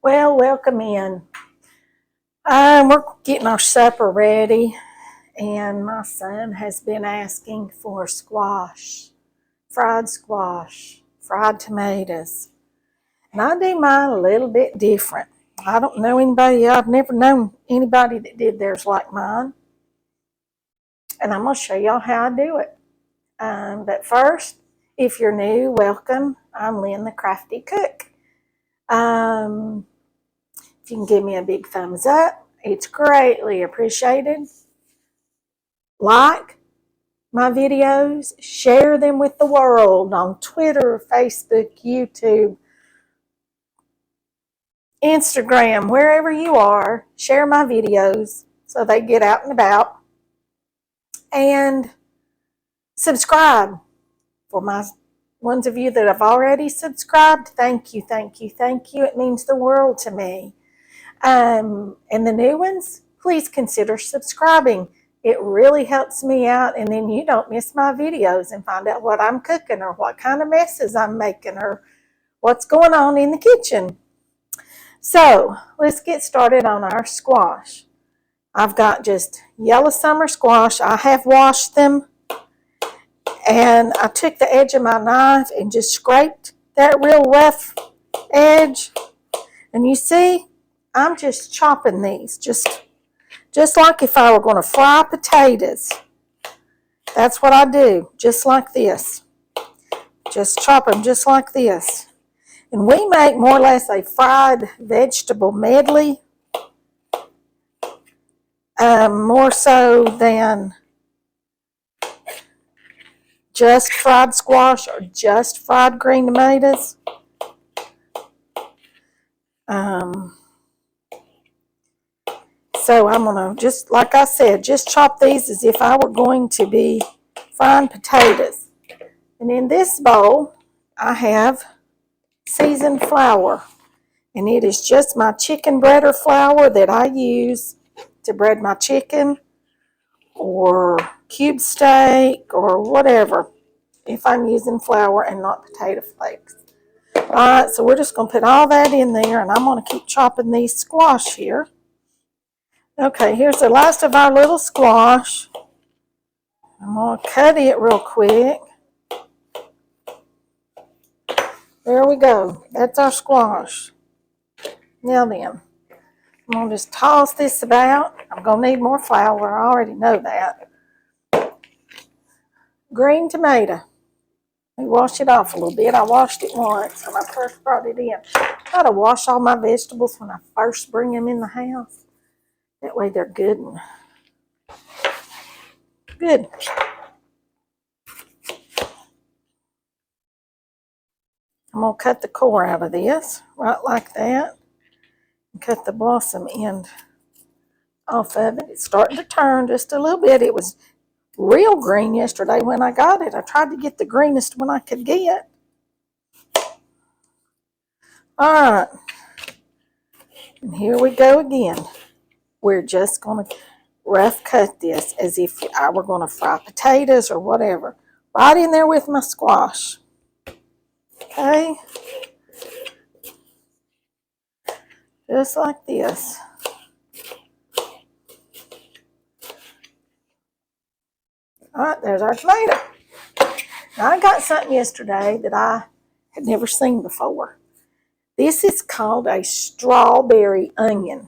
Well, welcome in. We're getting our supper ready, and my son has been asking for squash, fried tomatoes. And I do mine a little bit different. I don't know anybody, I've never known anybody that did theirs like mine. And I'm going to show y'all how I do it. But first, if you're new, welcome. I'm Lynn the Crafty Cook. If you can give me a big thumbs up, it's greatly appreciated. Like my videos, share them with the world on Twitter, Facebook, YouTube, Instagram, wherever you are. Share my videos so they get out and about. And subscribe. For my ones of you that have already subscribed, thank you, thank you, thank you. It means the world to me. And the new ones, please consider subscribing. It really helps me out, and then you don't miss my videos and find out what I'm cooking or what kind of messes I'm making or what's going on in the kitchen. So let's get started on our squash. I've got just yellow summer squash. I have washed them, and I took the edge of my knife and just scraped that real rough edge. And you see, I'm just chopping these, just like if I were going to fry potatoes. That's what I do, just like this. Just chop them just like this. And we make more or less a fried vegetable medley, more so than just fried squash or just fried green tomatoes. So I'm going to, just like I said, just chop these as if I were going to be frying potatoes. And in this bowl, I have seasoned flour. And it is just my chicken breader flour that I use to bread my chicken or cube steak or whatever, if I'm using flour and not potato flakes. All right, so we're just going to put all that in there, and I'm going to keep chopping these squash here. Okay, here's the last of our little squash. I'm going to cut it real quick. There we go. That's our squash. Now then, I'm going to just toss this about. I'm going to need more flour. I already know that. Green tomato. Let me wash it off a little bit. I washed it once when I first brought it in. I try to wash all my vegetables when I first bring them in the house. That way they're good and good. I'm going to cut the core out of this, right like that. And cut the blossom end off of it. It's starting to turn just a little bit. It was real green yesterday when I got it. I tried to get the greenest one I could get. All right. And here we go again. We're just going to rough cut this as if I were going to fry potatoes or whatever. Right in there with my squash. Okay. Just like this. All right, there's our tomato. Now, I got something yesterday that I had never seen before. This is called a strawberry onion.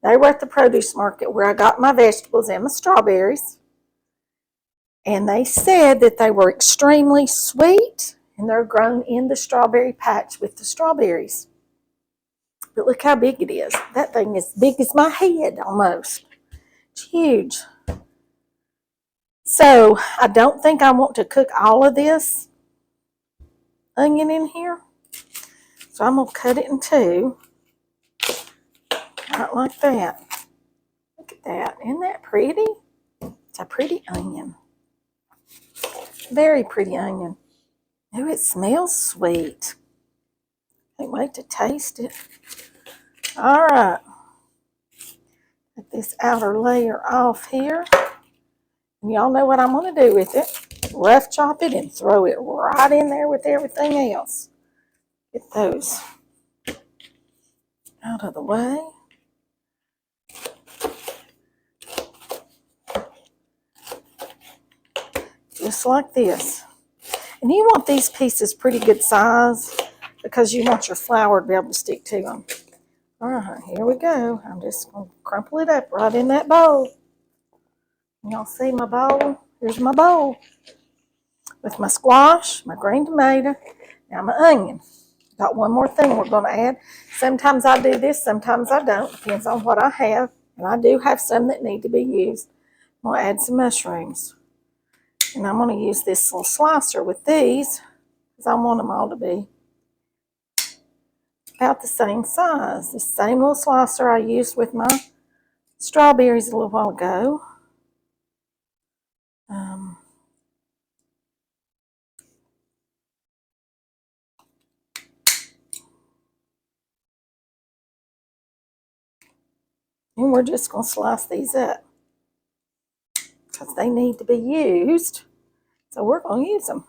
They were at the produce market where I got my vegetables and my strawberries. And they said that they were extremely sweet and they're grown in the strawberry patch with the strawberries. But look how big it is. That thing is big as my head almost. It's huge. So I don't think I want to cook all of this onion in here. So I'm going to cut it in two. Right like that. Look at that. Isn't that pretty? It's a pretty onion. Very pretty onion. Oh, it smells sweet. Can't wait to taste it. All right. Get this outer layer off here. And y'all know what I'm going to do with it. Rough chop it and throw it right in there with everything else. Get those out of the way. Just like this. And you want these pieces pretty good size because you want your flour to be able to stick to them. All right, here we go. I'm just going to crumple it up right in that bowl. Y'all see my bowl? Here's my bowl with my squash, my green tomato, and my onion. Got one more thing we're going to add. Sometimes I do this, sometimes I don't. Depends on what I have. And I do have some that need to be used. I'm going to add some mushrooms. And I'm going to use this little slicer with these because I want them all to be about the same size. The same little slicer I used with my strawberries a little while ago. And we're just going to slice these up because they need to be used. So we're going to use them.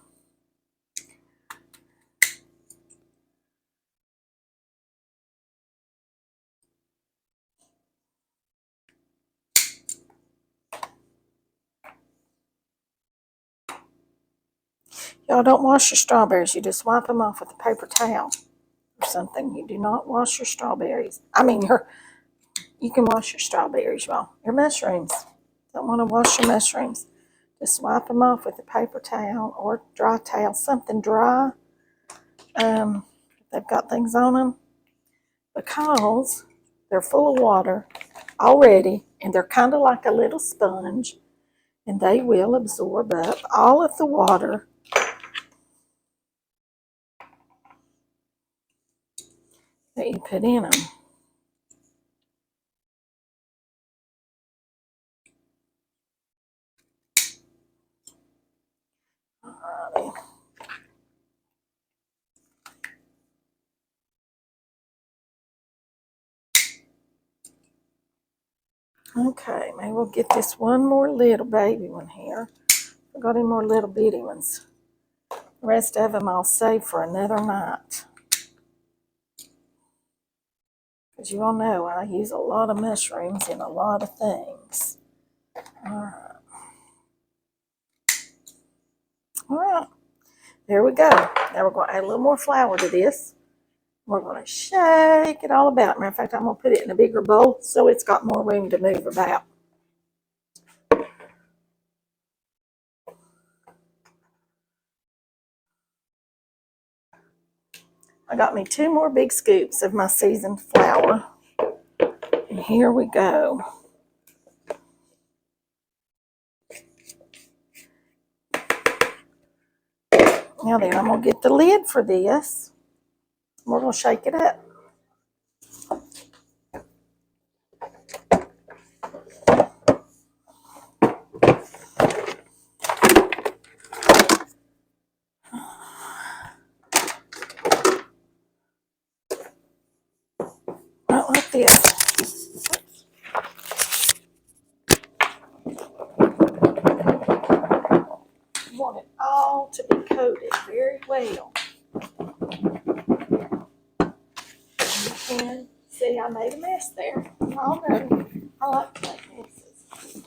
Y'all don't wash your strawberries. You just wipe them off with a paper towel or something. You do not wash your strawberries. You can wash your strawberries, y'all. Your mushrooms. Don't want to wash your mushrooms. Just wipe them off with a paper towel or dry towel, something dry. If they've got things on them, because they're full of water already, and they're kind of like a little sponge, and they will absorb up all of the water that you put in them. Alrighty. Okay, maybe we'll get this one more little baby one here. I've got any more little bitty ones. The rest of them I'll save for another night. Because you all know I use a lot of mushrooms in a lot of things. Alright. Alright. There we go. Now we're going to add a little more flour to this. We're going to shake it all about. Matter of fact, I'm going to put it in a bigger bowl so it's got more room to move about. I got me 2 more big scoops of my seasoned flour. And here we go. Now then, I'm going to get the lid for this. We're going to shake it up. Right like this. You want it all to be coated very well. You can see I made a mess there. Y'all know I like to make messes.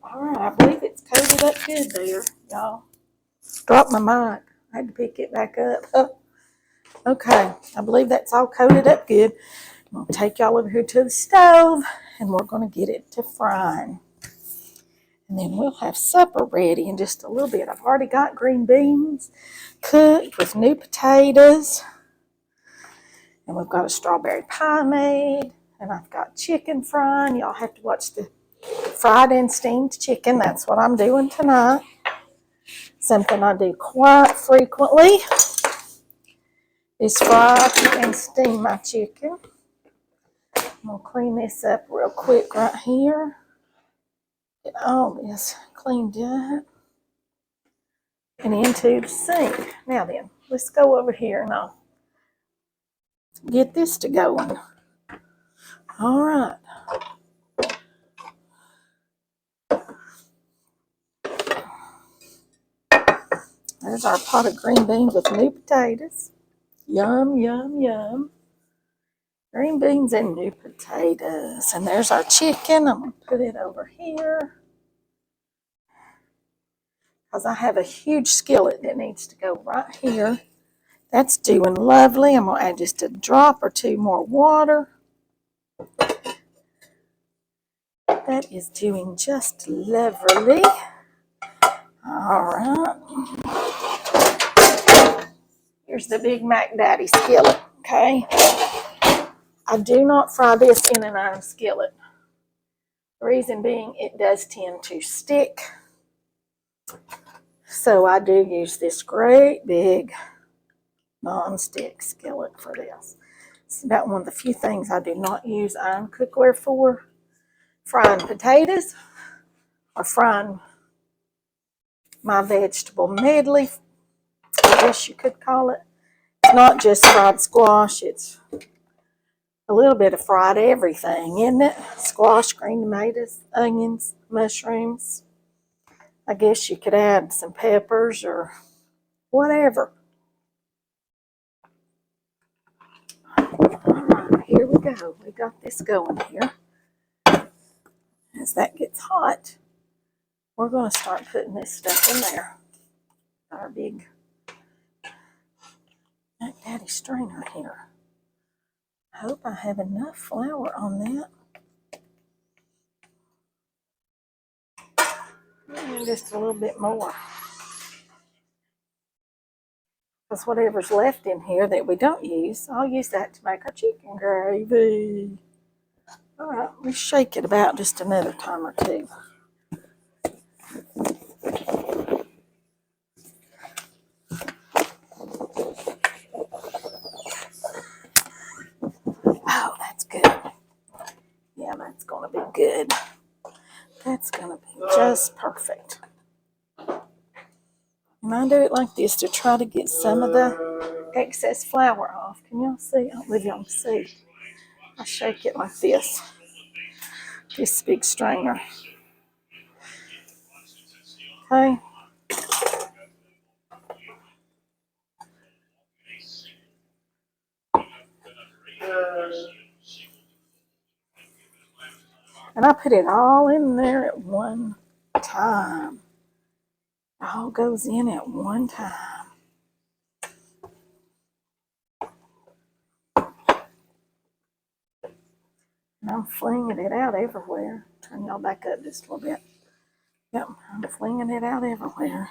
Alright, I believe it's coated up good there, y'all. Dropped my mic. I had to pick it back up. Okay, I believe that's all coated up good. I'm going to take y'all over here to the stove and we're going to get it to frying. And then we'll have supper ready in just a little bit. I've already got green beans cooked with new potatoes. And we've got a strawberry pie made. And I've got chicken frying. Y'all have to watch the fried and steamed chicken. That's what I'm doing tonight. Something I do quite frequently is fry and steam my chicken. I'm going to clean this up real quick right here. Get all this cleaned up and into the sink. Now then, let's go over here and I'll get this to going. All right. There's our pot of green beans with new potatoes. Yum, yum, yum. Green beans and new potatoes. And there's our chicken. I'm going to put it over here because I have a huge skillet that needs to go right here. That's doing lovely. I'm going to add just a drop or two more water. That is doing just lovely. All right. Here's the Big Mac Daddy skillet, okay? I do not fry this in an iron skillet. The reason being, it does tend to stick. So I do use this great big non-stick skillet for this. It's about one of the few things I do not use iron cookware for. Frying potatoes or frying my vegetable medley, I guess you could call it. It's not just fried squash, it's a little bit of fried everything, isn't it? Squash, green tomatoes, onions, mushrooms. I guess you could add some peppers or whatever. All right, here we go. We got this going here. As that gets hot, we're going to start putting this stuff in there. Our big Daddy strainer here. I hope I have enough flour on that. And just a little bit more. Because whatever's left in here that we don't use, I'll use that to make our chicken gravy. All right, let's shake it about just another time or two. Oh, that's good. Yeah, that's going to be good. That's going to be just perfect. And I do it like this to try to get some of the excess flour off. Can y'all see? I don't believe y'all can see. I shake it like this. This big strainer. Okay. And I put it all in there at one time. It all goes in at one time. And I'm flinging it out everywhere. Turn y'all back up just a little bit. Yep, I'm flinging it out everywhere.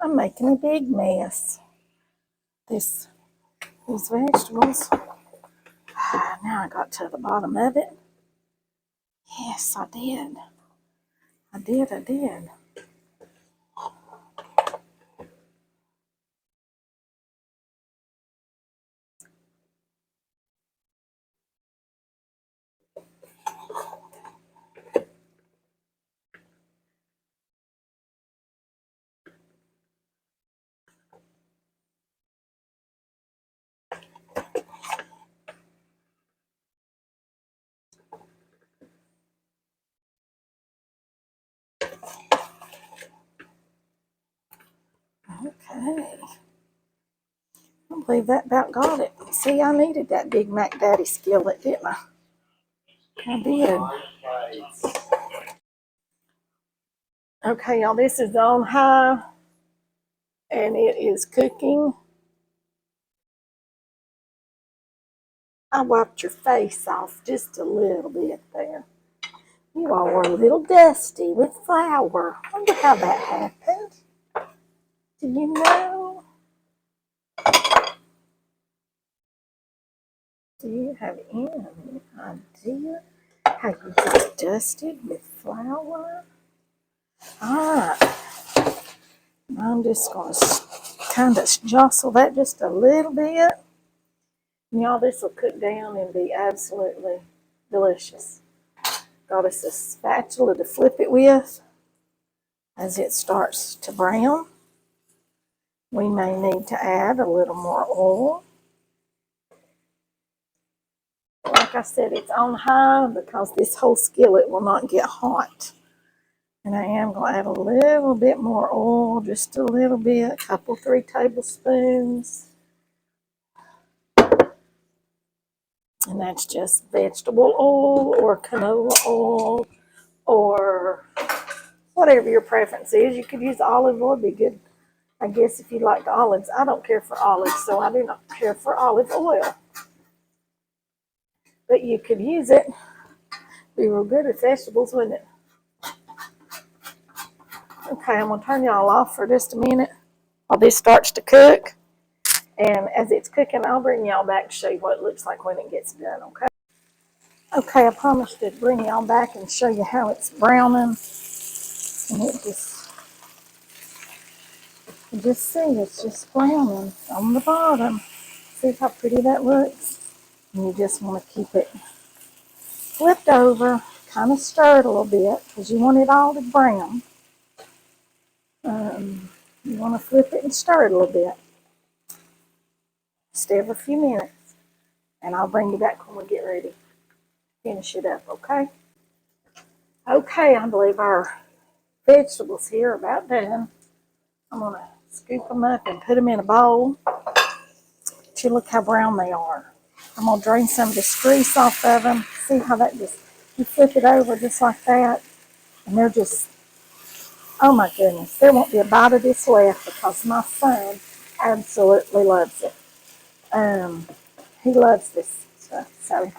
I'm making a big mess. These vegetables. Now I got to the bottom of it. Yes, I did. I did. Okay. I believe that about got it. See, I needed that Big Mac Daddy skillet, didn't I? I did. Okay, y'all, this is on high, and it is cooking. I wiped your face off just a little bit there. You all were a little dusty with flour. Wonder how that happened. Do you know? Do you have any idea how you got dusted with flour? Alright. I'm just going to kind of jostle that just a little bit. Y'all, this will cook down and be absolutely delicious. Got us a spatula to flip it with as it starts to brown. We may need to add a little more oil. Like I said, it's on high because this whole skillet will not get hot And I am going to add a little bit more oil, just a little bit, a couple, 3 tablespoons. And that's just vegetable oil or canola oil or whatever your preference is. You could use olive oil, be good, I guess, if you like olives. I don't care for olives, so I do not care for olive oil. But you could use it. Be real good with vegetables, wouldn't it? Okay, I'm going to turn y'all off for just a minute while this starts to cook. And as it's cooking, I'll bring y'all back to show you what it looks like when it gets done, okay? Okay, I promised to bring y'all back and show you how it's browning. And you just see it's just browning on the bottom. See how pretty that looks? And you just want to keep it flipped over, kind of stir it a little bit because you want it all to brown. You want to flip it and stir it a little bit. Just every few minutes. And I'll bring you back when we get ready to finish it up, okay? Okay, I believe our vegetables here are about done. I'm going to scoop them up and put them in a bowl. But you look how brown they are. I'm going to drain some of this grease off of them. See how that just, you flip it over just like that. And they're just, oh my goodness, there won't be a bite of this left because my son absolutely loves it. He loves this stuff. So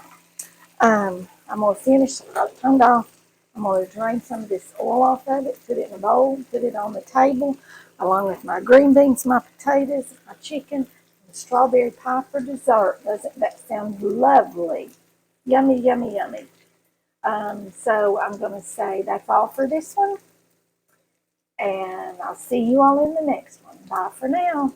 I'm going to finish, turned off. I'm going to drain some of this oil off of it, put it in a bowl, put it on the table, along with my green beans, my potatoes, my chicken, and strawberry pie for dessert. Doesn't that sound lovely? Yummy, yummy, yummy. So I'm going to say that's all for this one. And I'll see you all in the next one. Bye for now.